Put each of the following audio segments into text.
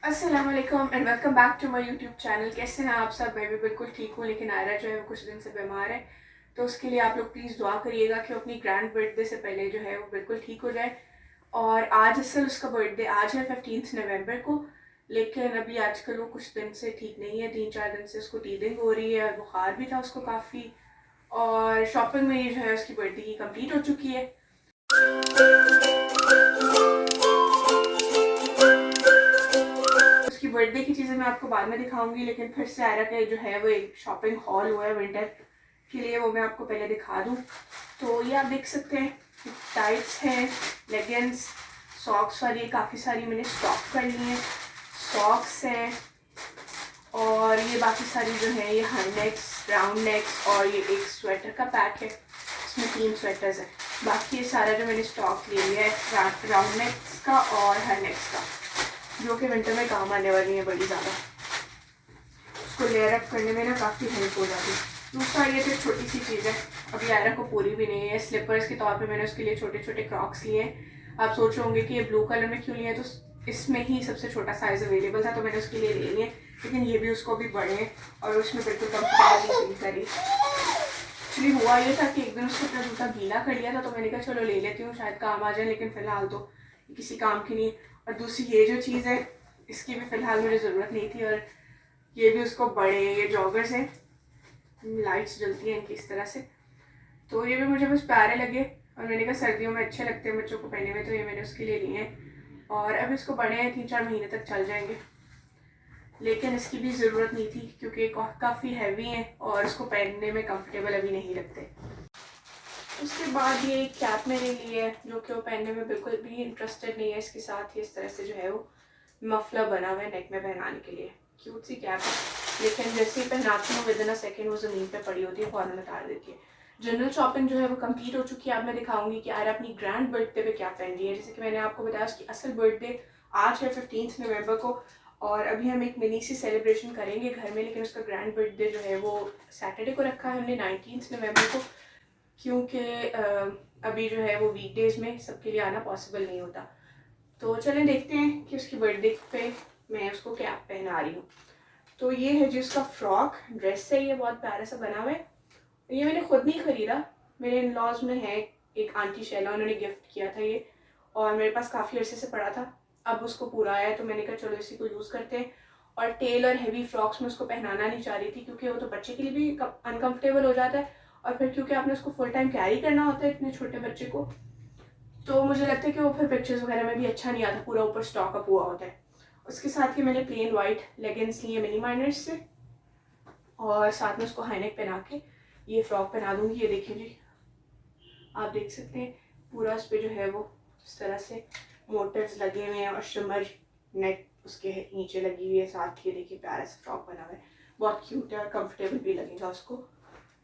अस्सलाम वालेकुम and welcome back to my YouTube channel. कैसे हैं आप सब? मैं भी बिल्कुल ठीक हूँ, लेकिन आयरा जो है वो कुछ दिन से बीमार है। तो उसके लिए आप लोग प्लीज़ दुआ करिएगा कि वो अपनी ग्रैंड बर्थडे से पहले जो है वो बिल्कुल ठीक हो जाए। और आज असल उसका बर्थडे आज है 15 नवंबर को, लेकिन अभी आजकल वो कुछ दिन से ठीक नहीं है। 3-4 दिन से उसको टीदिंग हो रही है और बुखार भी था उसको काफ़ी। और शॉपिंग में ये जो है उसकी बर्थडे की कंप्लीट हो चुकी है। उसकी बर्थडे की चीज़ें मैं आपको बाद में दिखाऊंगी, लेकिन फिर से आयरा का जो है वो एक शॉपिंग हॉल हुआ है विंटर के लिए, वो मैं आपको पहले दिखा दूँ। तो ये आप देख सकते हैं, टाइट्स हैं, लेगिंग्स, सॉक्स वाली काफ़ी सारी मैंने स्टॉक कर ली हैं। सॉक्स हैं और ये बाकी सारी जो है ये हाई नेक्स, राउंड नेक्स, और ये एक स्वेटर का पैक है, इसमें 3 स्वेटर्स हैं। बाकी ये सारा जो मैंने स्टॉक ले लिया है राउंड नेक्स का और हाई नेक्स का, जो कि विंटर में काम आने वाली है बड़ी ज़्यादा। उसको लेयर अप करने में ना काफ़ी हेल्प हो जाती है। दूसरा ये तो छोटी सी चीज़ है, अभी आयरा को पूरी भी नहीं है। स्लीपर्स के तौर पे मैंने उसके लिए छोटे छोटे क्रॉक्स लिए हैं। आप सोच रहे होंगे कि ये ब्लू कलर में क्यों लिए, तो इसमें ही सबसे छोटा साइज़ अवेलेबल था तो मैंने उसके लिए ले लिए, लेकिन ये भी उसको भी बड़े हैं और उसमें बिल्कुल कंफर्टेबल फील करी। एक्चुअली हुआ ये था कि एक दिन उसको अपना जूता गीला कर लिया था, तो मैंने कहा चलो ले लेती हूँ, शायद काम आ जाए, लेकिन फ़िलहाल तो किसी काम की नहीं। और दूसरी ये जो चीज़ है इसकी भी फ़िलहाल मुझे ज़रूरत नहीं थी, और ये भी उसको बड़े, ये जॉगर्स हैं, लाइट्स जलती हैं इनकी इस तरह से, तो ये भी मुझे बस प्यारे लगे और मैंने कहा सर्दियों में अच्छे लगते हैं बच्चों को पहने में, तो ये मैंने उसके लिए लिए हैं। और अभी इसको बड़े हैं, 3-4 महीने तक चल जाएंगे, लेकिन इसकी भी ज़रूरत नहीं थी क्योंकि काफ़ी हैवी हैं और इसको पहनने में कंफर्टेबल अभी नहीं लगते। उसके बाद ये एक कैप मैंने ली है जो कि वो पहनने में बिल्कुल भी इंटरेस्टेड नहीं है। इसके साथ ही इस तरह से जो है वो मफलर बना हुआ है नेक में पहनाने के लिए, क्यूट सी कैप है, लेकिन जैसे ही पहनाती हूँ विद इन अ सेकेंड वो ज़मीन पे पड़ी होती है, फ़ौरन उतार देती है। जनरल शॉपिंग जो है वो कंप्लीट हो चुकी है। अब मैं दिखाऊंगी कि आयरा अपनी ग्रैंड बर्थडे पे क्या पहन रही है। जैसे कि मैंने आपको बताया उसकी असल बर्थडे आज है 15 नवंबर को, और अभी हम एक मिनी सी सेलिब्रेशन करेंगे घर में, लेकिन उसका ग्रैंड बर्थडे जो है वो सैटरडे को रखा है हमने 19 नवंबर को, क्योंकि अभी जो है वो वीकडेज़ में सबके लिए आना पॉसिबल नहीं होता। तो चलें देखते हैं कि उसकी बर्थडे पे मैं उसको क्या पहना रही हूँ। तो ये है जी उसका फ्रॉक ड्रेस है, ये बहुत प्यारा सा बना हुआ है। ये मैंने खुद नहीं खरीदा, मेरे इन लॉज में है एक आंटी शैला, उन्होंने गिफ्ट किया था ये, और मेरे पास काफ़ी अरसे से पड़ा था, अब उसको पूरा आया तो मैंने कहा चलो इसी को यूज़ करते हैं। और टेल और हैवी फ्रॉक्स में उसको पहनाना नहीं चाह रही थी क्योंकि वो तो बच्चे के लिए भी अनकम्फर्टेबल हो जाता है, और फिर क्योंकि आपने उसको फुल टाइम कैरी करना होता है इतने छोटे बच्चे को, तो मुझे लगता है कि वो फिर पिक्चर्स वगैरह में भी अच्छा नहीं आता, पूरा ऊपर स्टॉक अप हुआ होता है। उसके साथ ही मैंने प्लेन वाइट लेगिंग्स लिए मिनी माइनर्स से, और साथ में उसको हाईनेक पहना के ये फ्रॉक पहना दूंगी। ये देखिए जी, आप देख सकते हैं पूरा उस पर जो है वो इस तरह से मोटर्स लगे हुए हैं और शिमर नेक उसके नीचे लगी हुई है। साथ ही देखिए प्यारा सा फ्रॉक बना हुआ है, बहुत क्यूट है और कंफर्टेबल भी लगेगा उसको।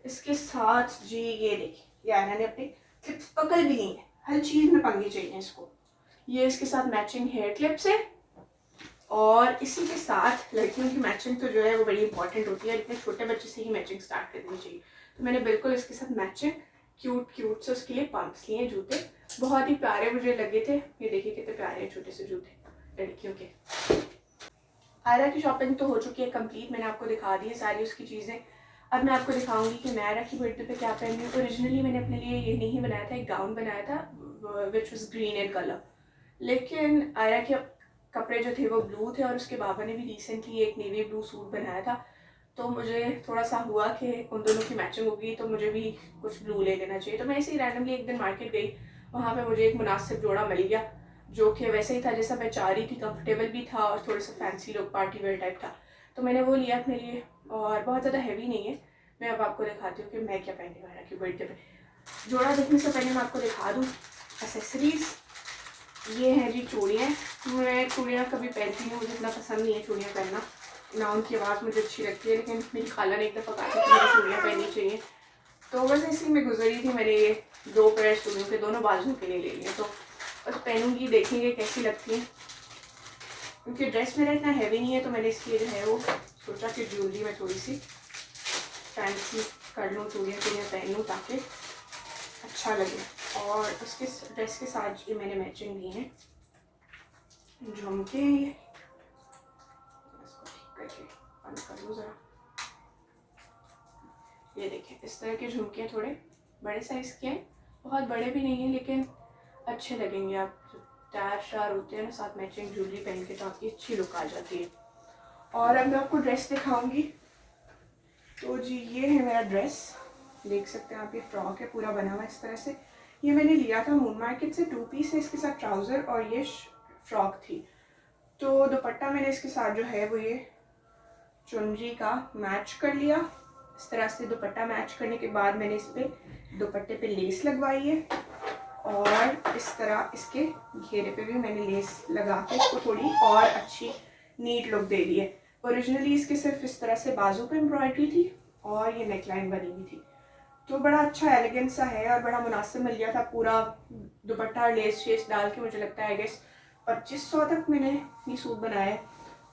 इसके साथ जी ये देखिए, यार मैंने अपनी क्लिप्स पकड़ भी नहीं है, हर चीज़ में पंगे चाहिए इसको। ये इसके साथ मैचिंग हेयर क्लिप्स है, और इसी के साथ लड़कियों की मैचिंग तो जो है वो बड़ी इंपॉर्टेंट होती है, इतने छोटे बच्चे से ही मैचिंग स्टार्ट कर देनी चाहिए। तो मैंने बिल्कुल इसके साथ मैचिंग क्यूट से उसके लिए पंप्स लिए, जूते बहुत ही प्यारे मुझे लगे थे। ये देखिए कितने प्यारे हैं छोटे से जूते लड़कियों के। आयरा की शॉपिंग तो हो चुकी है कंप्लीट, मैंने आपको दिखा दी है सारी उसकी चीज़ें। अब मैं आपको दिखाऊंगी कि मैं आयरा की बर्थडे पे क्या पहन रही हूँ। ओरिजिनली मैंने अपने लिए ये नहीं बनाया था, एक गाउन बनाया था which was green in colour, लेकिन आयरा के कपड़े जो थे वो ब्लू थे और उसके बाबा ने भी रिसेंटली एक नेवी ब्लू सूट बनाया था, तो मुझे थोड़ा सा हुआ कि उन दोनों की मैचिंग होगी तो मुझे भी कुछ ब्लू ले लेना चाहिए। तो मैं ऐसे ही रैंडमली एक दिन मार्केट गई, वहाँ पे मुझे एक मुनासिब जोड़ा मिल गया जो कि वैसे ही था जैसा मैं चाह रही थी, कंफर्टेबल भी था और थोड़ा सा fancy look party wear type था, तो मैंने वो लिया अपने लिए, और बहुत ज़्यादा हैवी नहीं है। मैं अब आपको दिखाती हूँ कि मैं क्या पहनने वाला की बर्थडे पे। जोड़ा देखने से पहले मैं आपको दिखा दूँ एसेसरीज़। ये है जी चूड़ियाँ। मैं चूड़ियाँ कभी पहनती नहीं, मुझे इतना पसंद नहीं है चूड़ियाँ पहनना, ना उनकी आवाज़ मुझे अच्छी लगती है, लेकिन मेरी खाला ने एक दफ़ा कहा था कि मुझे चूड़ियाँ पहननी चाहिए, तो बस इसी में गुजरी थी। मैंने ये 2 पेयर चूड़ियों के दोनों बाजुओं के लिए ले लिए, तो बस पहनूंगी, देखेंगे कैसी लगती हैं। क्योंकि ड्रेस मेरा इतना हैवी नहीं है तो मैंने इसलिए जो है वो सोचा कि ज्वेलरी में थोड़ी सी फैंसी कर लूँ, चूड़ियाँ पहन लूँ ताकि अच्छा लगे। और उसके ड्रेस के साथ ये मैंने मैचिंग ली है झुमके, तरह के झुमके थोड़े बड़े साइज़ के हैं, बहुत बड़े भी नहीं हैं लेकिन अच्छे लगेंगे। आप तैयार शार होते हैं ना साथ मैचिंग ज्वेलरी पहन के तो आपकी अच्छी लुक आ जाती है। और अब मैं आपको ड्रेस दिखाऊंगी। तो जी ये है मेरा ड्रेस, देख सकते हैं आप, ये फ्रॉक है पूरा बना हुआ इस तरह से। ये मैंने लिया था मून मार्केट से, 2 पीस है इसके साथ ट्राउज़र और ये फ्रॉक थी। तो दुपट्टा मैंने इसके साथ जो है वो ये चुनरी का मैच कर लिया। इस तरह से दुपट्टा मैच करने के बाद मैंने इस पर दुपट्टे पे लेस लगवाई है और इस तरह इसके घेरे पे भी मैंने लेस लगा के इसको थोड़ी और अच्छी नीट लुक दे दी है। ओरिजिनली इसके सिर्फ इस तरह से बाजू पे एम्ब्रॉयडरी थी और ये नेकलाइन बनी हुई थी। तो बड़ा अच्छा एलिगेंट सा है और बड़ा मुनासिब मिल गया था। पूरा दुपट्टा लेस शेस डाल के मुझे लगता है गेस 2500 तक मैंने ये सूट बनाया है।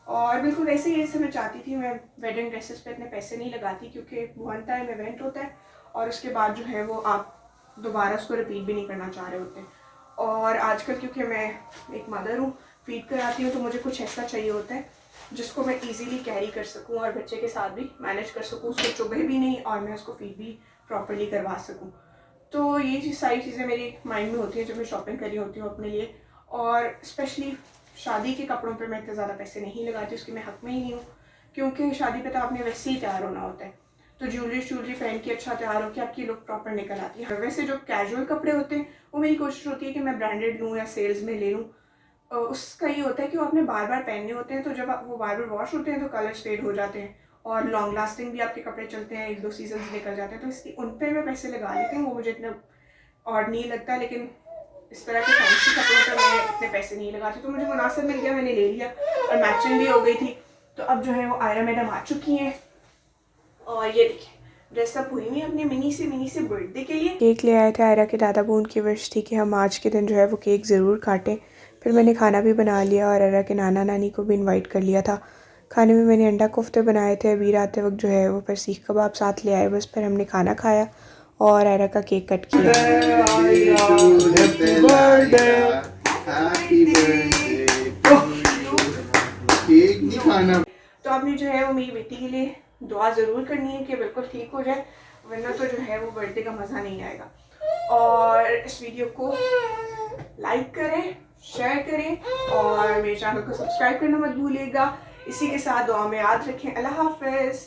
और बिल्कुल वैसे ही जैसे मैं चाहती थी। मैं वेडिंग ड्रेसेस पे इतने पैसे नहीं लगाती क्योंकि वन टाइम इवेंट होता है और उसके बाद जो है वो आप दोबारा उसको रिपीट भी नहीं करना चाह रहे होते। और आजकल क्योंकि मैं एक मदर हूँ, फीड कराती हूँ, तो मुझे कुछ ऐसा चाहिए होता है जिसको मैं इजीली कैरी कर सकूँ और बच्चे के साथ भी मैनेज कर सकूँ, उसको चुभे भी नहीं और मैं उसको फीड भी प्रॉपर्ली करवा सकूँ। तो ये सारी चीज़ें मेरी माइंड में होती हैं जब मैं शॉपिंग कर रही होती हूँ अपने लिए। और स्पेशली शादी के कपड़ों पे मैं इतने ज़्यादा पैसे नहीं लगाती, उसकी मैं हक में ही नहीं हूँ क्योंकि शादी पे तो आपने वैसे ही तैयार होना होता है। तो ज्वेलरी पहन के अच्छा तैयार होकर आपकी लुक प्रॉपर निकल आती है। वैसे जो कैजुअल कपड़े होते हैं वो मेरी कोशिश होती है कि मैं ब्रांडेड लूँ या सेल्स में ले लूँ। उसका ये होता है कि वो आपने बार बार पहनने होते हैं, तो जब वो बार बार वॉश होते हैं तो कलर फेड हो जाते हैं और लॉन्ग लास्टिंग भी आपके कपड़े चलते हैं, 1-2 सीजन निकल जाते हैं। तो इसलिए उन पर मैं पैसे लगा लेती हूँ, वो मुझे इतना और नहीं लगता। लेकिन इस तरह के फैंसी कपड़ों पर मैं इतने पैसे नहीं लगाती। तो मुझे मुनासिब मिल गया, मैंने ले लिया और मैचिंग भी हो गई थी। तो अब जो है वो आयरा मैडम आ चुकी हैं और ये देखिए ड्रेसअप हुई हुई अपने मिनी से बर्थडे के लिए। केक ले आए थे आयरा के दादा बून की विश थी कि हम आज के दिन जो है वो केक ज़रूर काटें। फिर मैंने खाना भी बना लिया और आयरा के नाना नानी को भी इनवाइट कर लिया था। खाने में मैंने अंडा कोफ्ते बनाए थे, अबीर आते वक्त जो है वो फिर सीख कबाब साथ ले आए। बस फिर हमने खाना खाया और आयरा का केक कट किया। तो आपने जो है वो मेरी बेटी के लिए दुआ ज़रूर करनी है कि बिल्कुल ठीक हो जाए, वरना तो जो है वो बर्थडे का मज़ा नहीं आएगा। और इस वीडियो को लाइक करें, शेयर करें और मेरे चैनल को सब्सक्राइब करना मत भूलिएगा। इसी के साथ दुआ में याद रखें। अल्लाह हाफ़िज़।